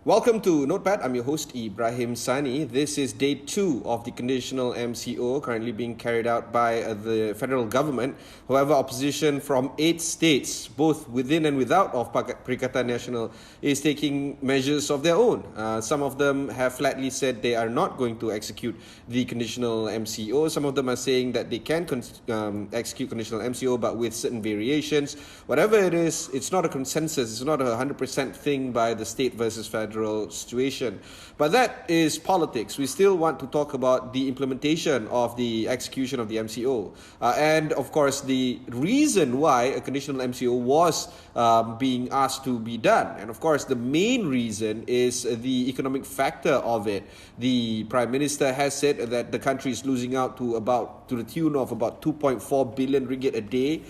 Welcome to Notepad. I'm your host, Ibrahim Sani. This is day 2 of the conditional MCO currently being carried out by the federal government. However, opposition from 8 states, both within and without of Perikatan Nasional, is taking measures of their own. Some of them have flatly said they are not going to execute the conditional MCO. Some of them are saying that they can execute conditional MCO, but with certain variations. Whatever it is, it's not a consensus. It's not a 100% thing by the state versus federal situation. But that is politics. We still want to talk about the implementation of the execution of the MCO. And of course, the reason why a conditional MCO was being asked to be done. And of course, the main reason is the economic factor of it. The Prime Minister has said that the country is losing out to the tune of about 2.4 billion ringgit a day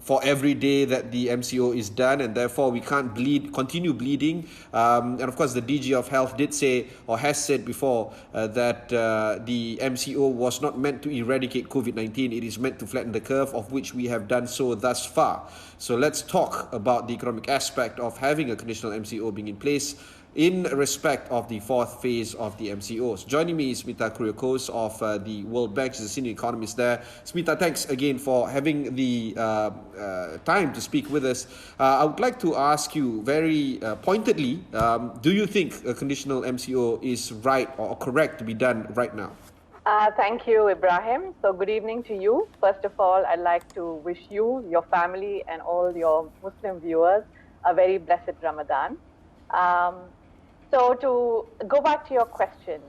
for every day that the MCO is done, and therefore we can't continue bleeding. And of course, the DG of Health did say, or has said before, that the MCO was not meant to eradicate COVID-19. It is meant to flatten the curve, of which we have done so thus far. So let's talk about the economic aspect of having a conditional MCO being in place in respect of the fourth phase of the MCOs. Joining me is Smita Kuriakose of the World Bank. She's a senior economist there. Smita, thanks again for having the time to speak with us. I would like to ask you very pointedly, do you think a conditional MCO is right or correct to be done right now? Thank you, Ibrahim. So good evening to you. First of all, I'd like to wish you, your family, and all your Muslim viewers a very blessed Ramadan. So to go back to your question,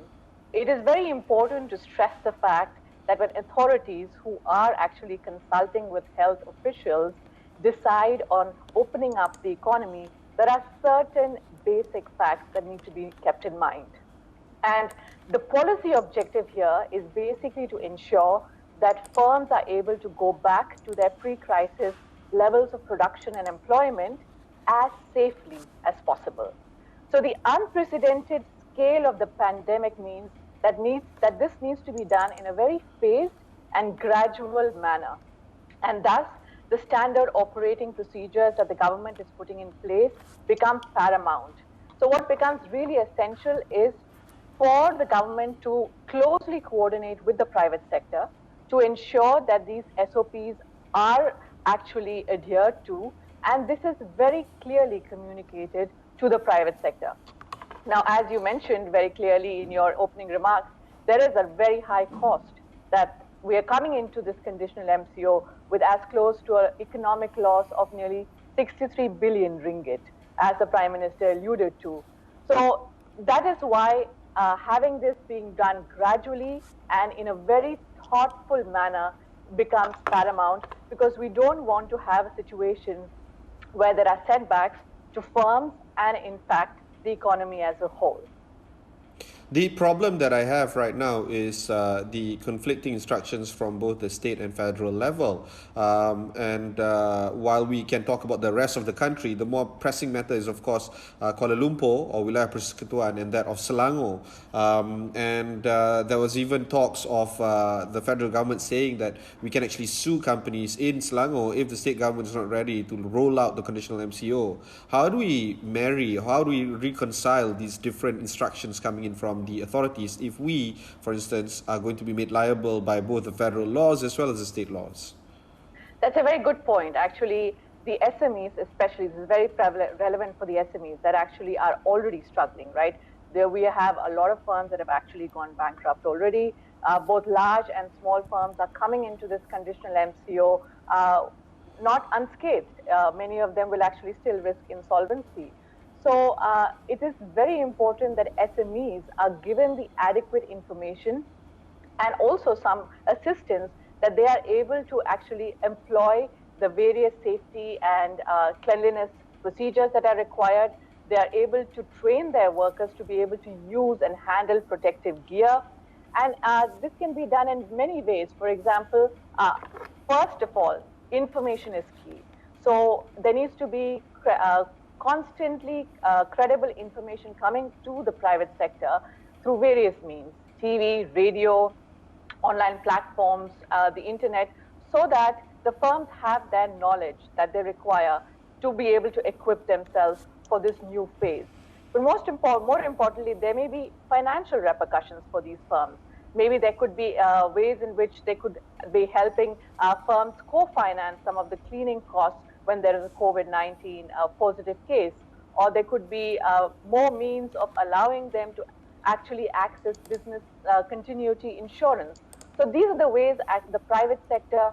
it is very important to stress the fact that when authorities who are actually consulting with health officials decide on opening up the economy, there are certain basic facts that need to be kept in mind. And the policy objective here is basically to ensure that firms are able to go back to their pre-crisis levels of production and employment as safely as possible. So the unprecedented scale of the pandemic means that this needs to be done in a very phased and gradual manner. And thus, the standard operating procedures that the government is putting in place become paramount. So what becomes really essential is for the government to closely coordinate with the private sector to ensure that these SOPs are actually adhered to, and this is very clearly communicated to the private sector. Now, as you mentioned very clearly in your opening remarks, there is a very high cost that we are coming into this conditional MCO with as close to an economic loss of nearly 63 billion ringgit, as the Prime Minister alluded to. So that is why having this being done gradually and in a very thoughtful manner becomes paramount, because we don't want to have a situation where there are setbacks to firms and, in fact, the economy as a whole. The problem that I have right now is the conflicting instructions from both the state and federal level. And while we can talk about the rest of the country, the more pressing matter is, of course, Kuala Lumpur or Wilayah Persekutuan and that of Selangor. And there was even talks of the federal government saying that we can actually sue companies in Selangor if the state government is not ready to roll out the conditional MCO. How do we reconcile these different instructions coming in from the authorities if we, for instance, are going to be made liable by both the federal laws as well as the state laws? That's a very good point. Actually, the SMEs especially, this is very relevant for the SMEs that actually are already struggling, right? There we have a lot of firms that have actually gone bankrupt already. Both large and small firms are coming into this conditional MCO not unscathed. Many of them will actually still risk insolvency. So it is very important that SMEs are given the adequate information and also some assistance that they are able to actually employ the various safety and cleanliness procedures that are required. They are able to train their workers to be able to use and handle protective gear. And this can be done in many ways. For example, first of all, information is key. So there needs to be constantly credible information coming to the private sector through various means, TV, radio, online platforms, the internet, so that the firms have that knowledge that they require to be able to equip themselves for this new phase. But more importantly, there may be financial repercussions for these firms. Maybe there could be ways in which they could be helping firms co-finance some of the cleaning costs when there is a COVID-19 positive case, or there could be more means of allowing them to actually access business continuity insurance. So these are the ways the private sector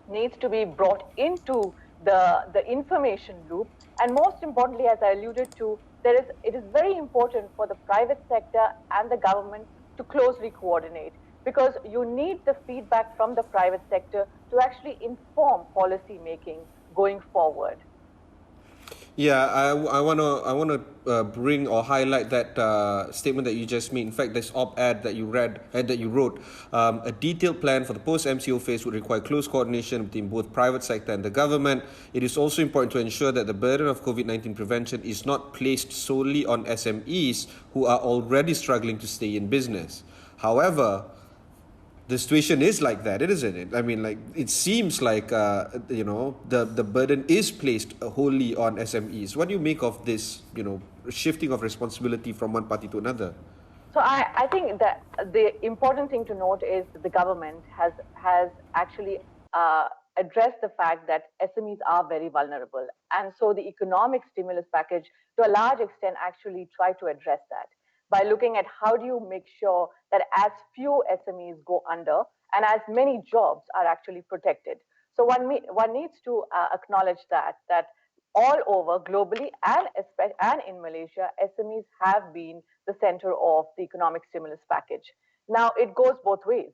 needs to be brought into the information loop. And most importantly, as I alluded to, it is very important for the private sector and the government to closely coordinate, because you need the feedback from the private sector to actually inform policy making going forward. Yeah, I wanna bring or highlight that statement that you just made. In fact, this op-ed that you read and that you wrote, a detailed plan for the post-MCO phase would require close coordination between both private sector and the government. It is also important to ensure that the burden of COVID-19 prevention is not placed solely on SMEs who are already struggling to stay in business. However, the situation is like that, isn't it? I mean, like, it seems like the burden is placed wholly on SMEs. What do you make of this, shifting of responsibility from one party to another? So I think that the important thing to note is that the government has actually addressed the fact that SMEs are very vulnerable, and so the economic stimulus package, to a large extent, actually tried to address that by looking at how do you make sure that as few SMEs go under and as many jobs are actually protected. So one needs to acknowledge that all over globally and in Malaysia, SMEs have been the center of the economic stimulus package. Now, it goes both ways.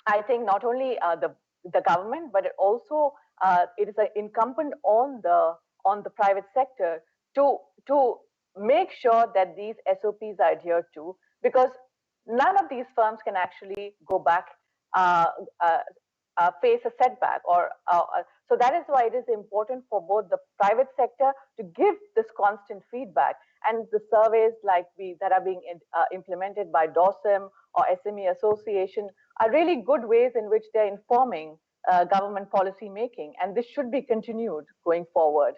I think not only the government, but it is incumbent on the private sector to make sure that these SOPs are adhered to, because none of these firms can actually go back, face a setback, so that is why it is important for both the private sector to give this constant feedback, and the surveys that are being implemented by DOSM or SME Association are really good ways in which they're informing government policy making, and this should be continued going forward.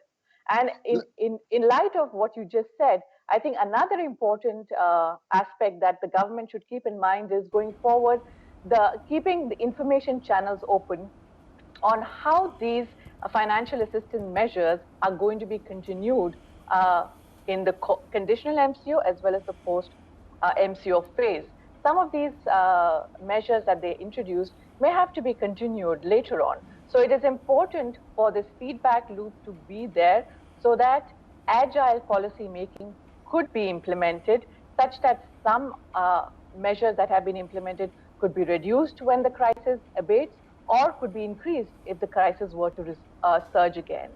And in light of what you just said, I think another important aspect that the government should keep in mind is going forward, keeping the information channels open on how these financial assistance measures are going to be continued in the conditional MCO as well as the post-MCO phase. Some of these measures that they introduced may have to be continued later on. So it is important for this feedback loop to be there so that agile policy making could be implemented, such that some measures that have been implemented could be reduced when the crisis abates, or could be increased if the crisis were to surge again.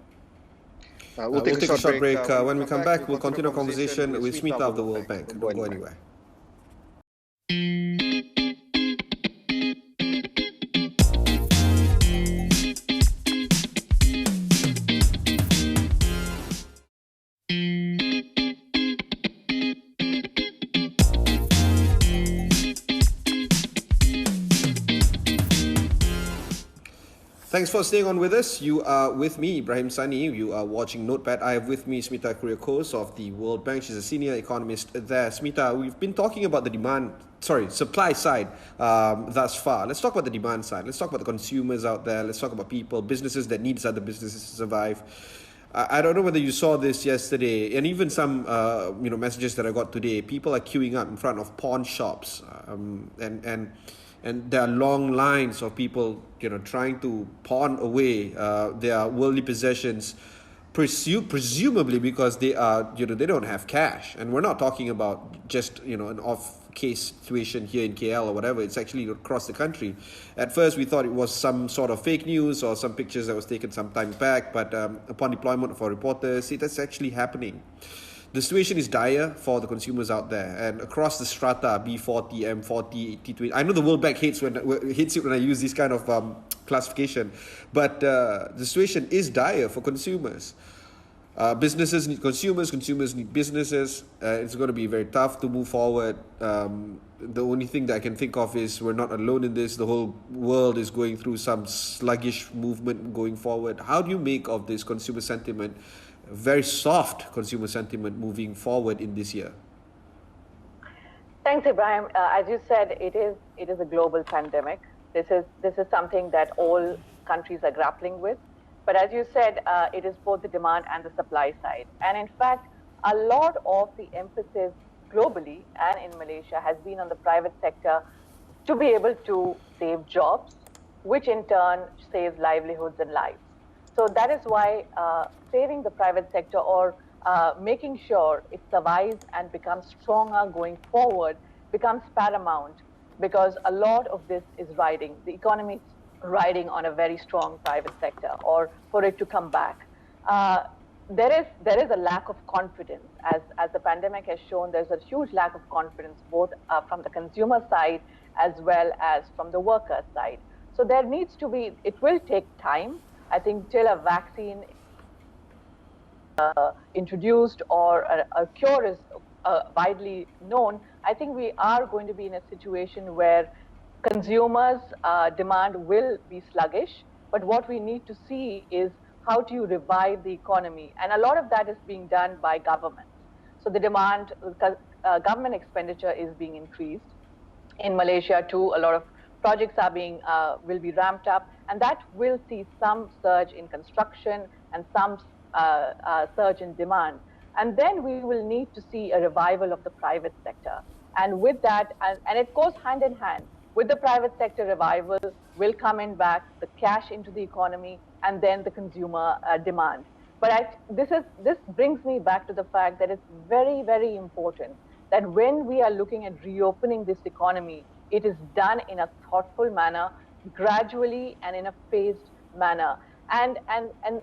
We'll take a short break. When we come back, we'll continue our conversation with Smita of the World Bank. Don't go anywhere. Thanks for staying on with us. You are with me, Ibrahim Sani. You are watching Notepad. I have with me Smita Kuriakose of the World Bank. She's a senior economist there. Smita, we've been talking about the supply side thus far. Let's talk about the demand side. Let's talk about the consumers out there. Let's talk about people, businesses that need other businesses to survive. I don't know whether you saw this yesterday, and even some messages that I got today. People are queuing up in front of pawn shops, and there are long lines of people, trying to pawn away their worldly possessions, presumably because they are, they don't have cash. And we're not talking about just, an off-case situation here in KL or whatever. It's actually across the country. At first, we thought it was some sort of fake news or some pictures that was taken some time back. But upon deployment of our reporters, that's actually happening. The situation is dire for the consumers out there, and across the strata, B40, M40, T20. I know the World Bank hates it when I use this kind of classification, but the situation is dire for consumers. Businesses need consumers need businesses. It's going to be very tough to move forward. The only thing that I can think of is we're not alone in this. The whole world is going through some sluggish movement going forward. How do you make of this consumer sentiment very soft consumer sentiment moving forward in this year? Thanks, Ibrahim. As you said, it is a global pandemic. This is something that all countries are grappling with. But as you said, it is both the demand and the supply side. And in fact, a lot of the emphasis globally and in Malaysia has been on the private sector to be able to save jobs, which in turn saves livelihoods and lives. So that is why saving the private sector, or making sure it survives and becomes stronger going forward, becomes paramount, because a lot of this is riding, the economy is riding on a very strong private sector, or for it to come back. There is a lack of confidence, as the pandemic has shown. There's a huge lack of confidence, both from the consumer side as well as from the worker side. So there needs to be, it will take time, I think, till a vaccine introduced or a cure is widely known. I think we are going to be in a situation where consumers' demand will be sluggish, but what we need to see is how do you revive the economy? And a lot of that is being done by governments. So the demand, government expenditure is being increased. In Malaysia too, a lot of projects are will be ramped up, and that will see some surge in construction and some surge in demand. And then we will need to see a revival of the private sector. And with that, and it goes hand in hand, with the private sector revival will come in back the cash into the economy and then the consumer demand. But this brings me back to the fact that it's very, very important that when we are looking at reopening this economy, it is done in a thoughtful manner, gradually and in a phased manner. And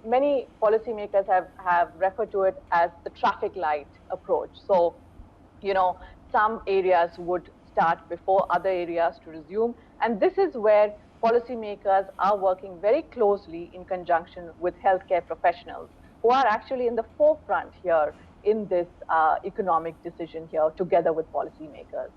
many policymakers have referred to it as the traffic light approach. So, some areas would start before other areas to resume. And this is where policymakers are working very closely in conjunction with healthcare professionals, who are actually in the forefront here in this economic decision here, together with policymakers.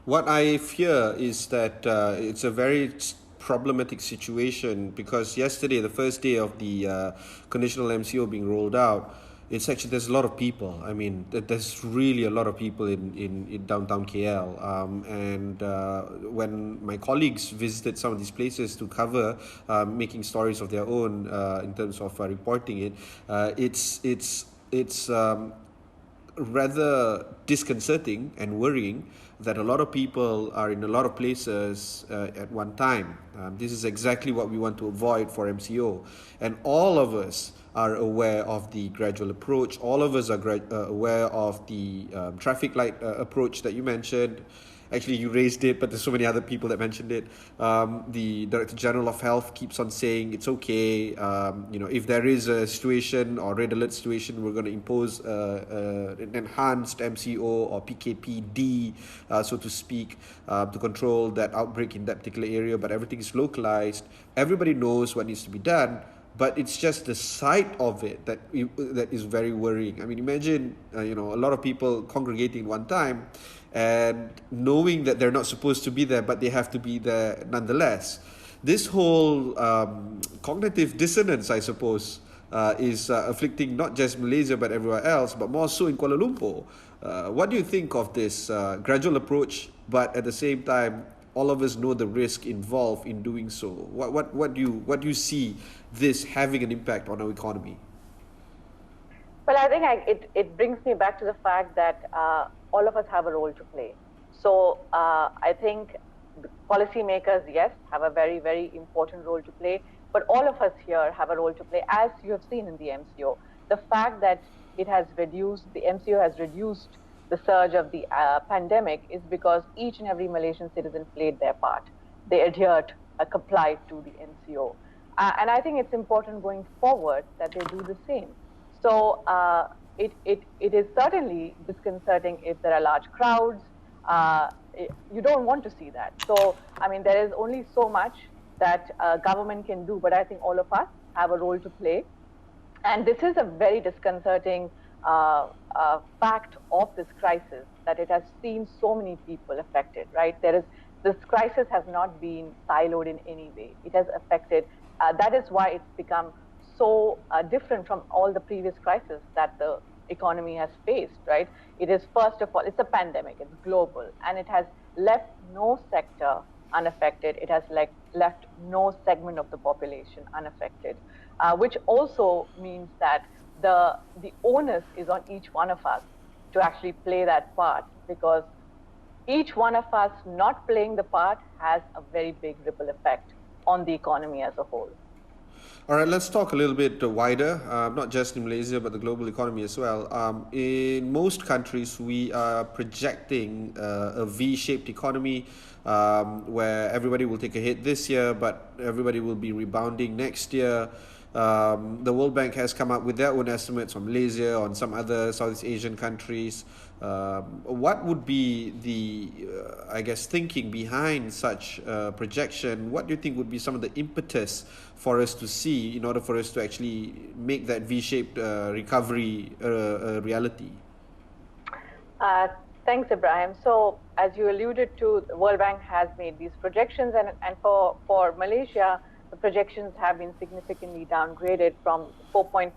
What I fear is that it's a very problematic situation, because yesterday, the first day of the conditional MCO being rolled out, there's a lot of people. I mean, there's really a lot of people in downtown KL. And when my colleagues visited some of these places to cover, making stories of their own in terms of reporting it, it's rather disconcerting and worrying that a lot of people are in a lot of places at one time. This is exactly what we want to avoid for MCO. And all of us are aware of the gradual approach. All of us are aware of the traffic light approach that you mentioned. Actually, you raised it, but there's so many other people that mentioned it. The Director General of Health keeps on saying it's okay. If there is a situation or red alert situation, we're going to impose an enhanced MCO or PKPD, so to speak, to control that outbreak in that particular area. But everything is localized. Everybody knows what needs to be done. But it's just the sight of it that is very worrying. I mean, imagine a lot of people congregating one time, and knowing that they're not supposed to be there, but they have to be there nonetheless. This whole cognitive dissonance, I suppose, is afflicting not just Malaysia but everywhere else, but more so in Kuala Lumpur. What do you think of this gradual approach, but at the same time, all of us know the risk involved in doing so? What do you see this having an impact on our economy? Well, I think it brings me back to the fact that all of us have a role to play. So I think policymakers, yes, have a very, very important role to play, but all of us here have a role to play, as you have seen in the MCO. The fact that the MCO has reduced the surge of the pandemic is because each and every Malaysian citizen played their part. They adhered, complied to the MCO. And I think it's important going forward that they do the same. So it is certainly disconcerting if there are large crowds. You don't want to see that. So, I mean, there is only so much that government can do, but I think all of us have a role to play. And this is a very disconcerting fact of this crisis, that it has seen so many people affected, right? This crisis has not been siloed in any way. It has affected, that is why it's become so different from all the previous crises that the economy has faced, right? It is, first of all, it's a pandemic, it's global, and it has left no sector unaffected. It has left no segment of the population unaffected, which also means that the onus is on each one of us to actually play that part, because each one of us not playing the part has a very big ripple effect on the economy as a whole. All right, let's talk a little bit wider, not just in Malaysia, but the global economy as well. In most countries, we are projecting a V-shaped economy where everybody will take a hit this year, but everybody will be rebounding next year. The World Bank has come up with their own estimates on Malaysia, on some other Southeast Asian countries. What would be the, I guess, thinking behind such projection? What do you think would be some of the impetus for us to see in order for us to actually make that V-shaped recovery a reality? Thanks, Ibrahim. So, as you alluded to, the World Bank has made these projections, and for Malaysia, the projections have been significantly downgraded from 4.5%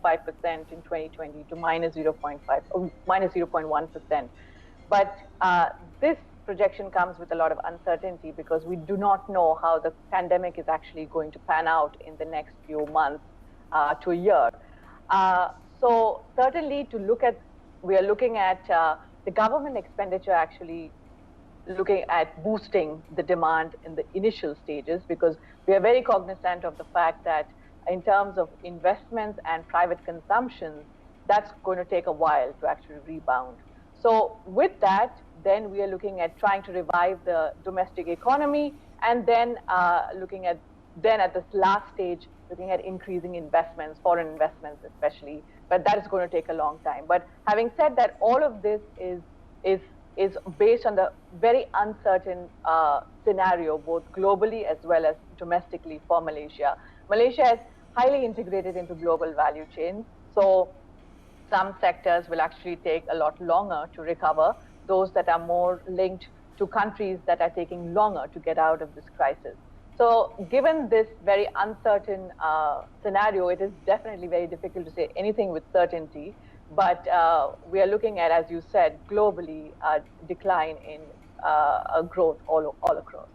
in 2020 to minus 0.1%. But this projection comes with a lot of uncertainty, because we do not know how the pandemic is actually going to pan out in the next few months to a year. So certainly we are looking at the government expenditure actually looking at boosting the demand in the initial stages, because we are very cognizant of the fact that in terms of investments and private consumption, that's going to take a while to actually rebound. So with that, then we are looking at trying to revive the domestic economy, and then looking at this last stage, looking at increasing investments, foreign investments especially, but that is going to take a long time. But having said that, all of this is based on the very uncertain scenario, both globally as well as domestically for Malaysia. Malaysia is highly integrated into global value chains, so some sectors will actually take a lot longer to recover, those that are more linked to countries that are taking longer to get out of this crisis. So given this very uncertain scenario, it is definitely very difficult to say anything with certainty. But we are looking at, as you said, globally a decline in growth all across.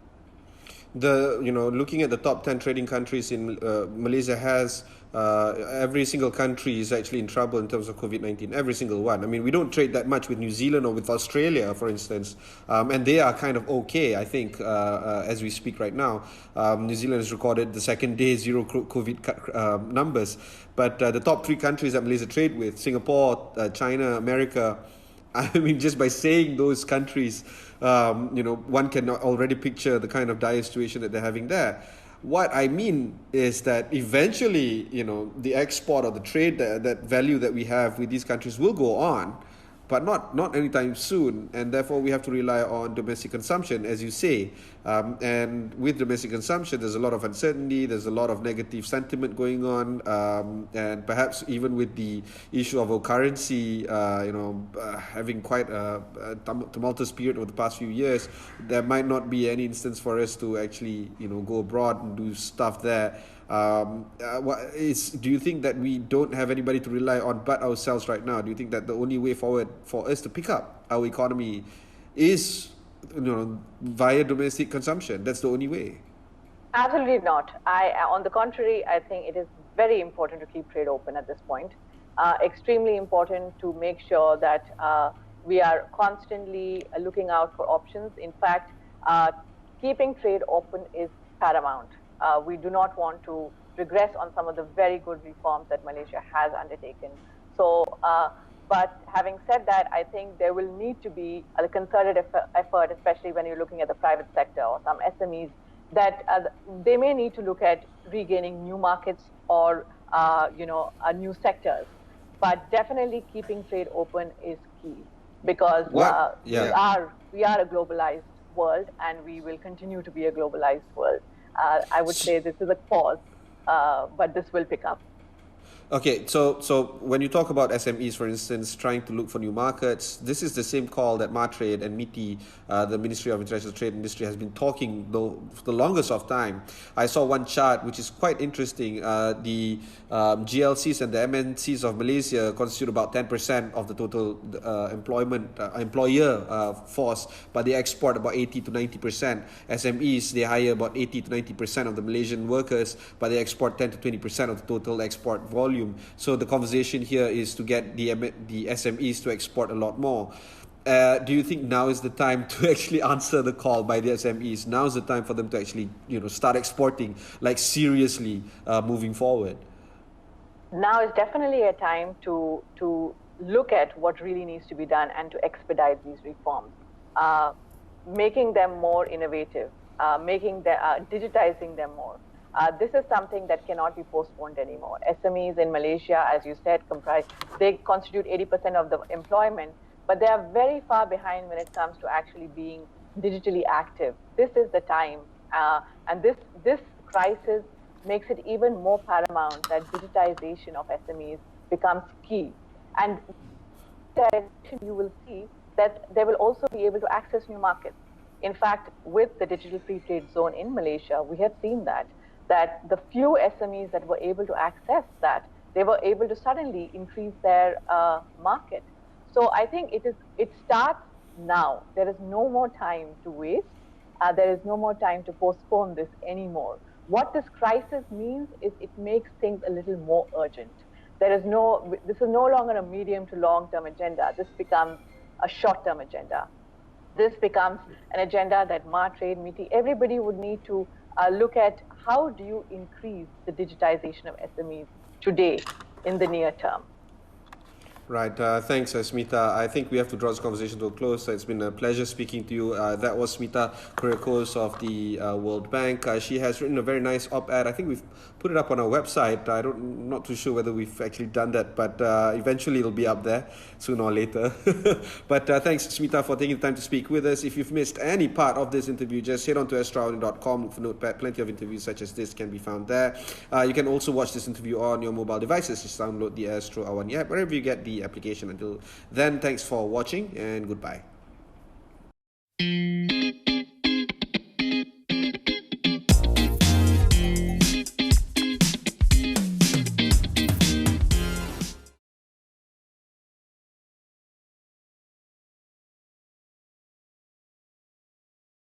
Looking at the top 10 trading countries in Malaysia has every single country is actually in trouble in terms of COVID-19, every single one. I mean, we don't trade that much with New Zealand or with Australia, for instance, and they are kind of okay, I think, as we speak right now. New Zealand has recorded the second day zero COVID numbers, but the top three countries that Malaysia trade with, Singapore, China, America, I mean, just by saying those countries, one can already picture the kind of dire situation that they're having there. What I mean is that eventually, the export or the trade, that value that we have with these countries will go on, but not anytime soon, and therefore we have to rely on domestic consumption, as you say. And with domestic consumption, there's a lot of uncertainty, there's a lot of negative sentiment going on, and perhaps even with the issue of our currency, having quite a tumultuous period over the past few years, there might not be any instance for us to actually, go abroad and do stuff there. Do you think that we don't have anybody to rely on but ourselves right now? Do you think that the only way forward for us to pick up our economy is, via domestic consumption? That's the only way? Absolutely not. On the contrary, I think it is very important to keep trade open at this point. Extremely important to make sure that we are constantly looking out for options. In fact, keeping trade open is paramount. We do not want to regress on some of the very good reforms that Malaysia has undertaken. So, but having said that, I think there will need to be a concerted effort, especially when you're looking at the private sector or some SMEs, that they may need to look at regaining new markets or new sectors. But definitely keeping trade open is key, because we are a globalized world, and we will continue to be a globalized world. I would say this is a pause, but this will pick up. Okay, so when you talk about SMEs, for instance, trying to look for new markets, this is the same call that Martrade and MITI, the Ministry of International Trade and Industry, has been talking the longest of time. I saw one chart which is quite interesting. The GLCs and the MNCs of Malaysia constitute about 10% of the total employer force, but they export about 80 to 90%. SMEs, they hire about 80 to 90% of the Malaysian workers, but they export 10 to 20% of the total export volume. So the conversation here is to get the SMEs to export a lot more. Do you think now is the time to actually answer the call by the SMEs? Now is the time for them to actually, start exporting, like seriously, moving forward? Now is definitely a time to look at what really needs to be done and to expedite these reforms, making them more innovative, digitizing them more. This is something that cannot be postponed anymore. SMEs in Malaysia, as you said, they constitute 80% of the employment, but they are very far behind when it comes to actually being digitally active. This is the time, and this crisis makes it even more paramount that digitization of SMEs becomes key. And you will see that they will also be able to access new markets. In fact, with the Digital Free Trade Zone in Malaysia, we have seen that the few SMEs that were able to access that, they were able to suddenly increase their market. So I think it starts now. There is no more time to waste. There is no more time to postpone this anymore. What this crisis means is it makes things a little more urgent. This is no longer a medium to long-term agenda. This becomes a short-term agenda. This becomes an agenda that Martrade, MITI, everybody would need to look at. How do you increase the digitization of SMEs today in the near term? Right. Thanks, Smita. I think we have to draw this conversation to a close. It's been a pleasure speaking to you. That was Smita Kuriakose of the World Bank. She has written a very nice op-ed. I think we've put it up on our website. I'm not too sure whether we've actually done that, but eventually it'll be up there sooner or later. But thanks, Smita, for taking the time to speak with us. If you've missed any part of this interview, just head on to astraaudio.com, look for Notepad. Plenty of interviews such as this can be found there. You can also watch this interview on your mobile devices. Just download the Astro Awani app, wherever you get the application. Until then, thanks for watching and goodbye.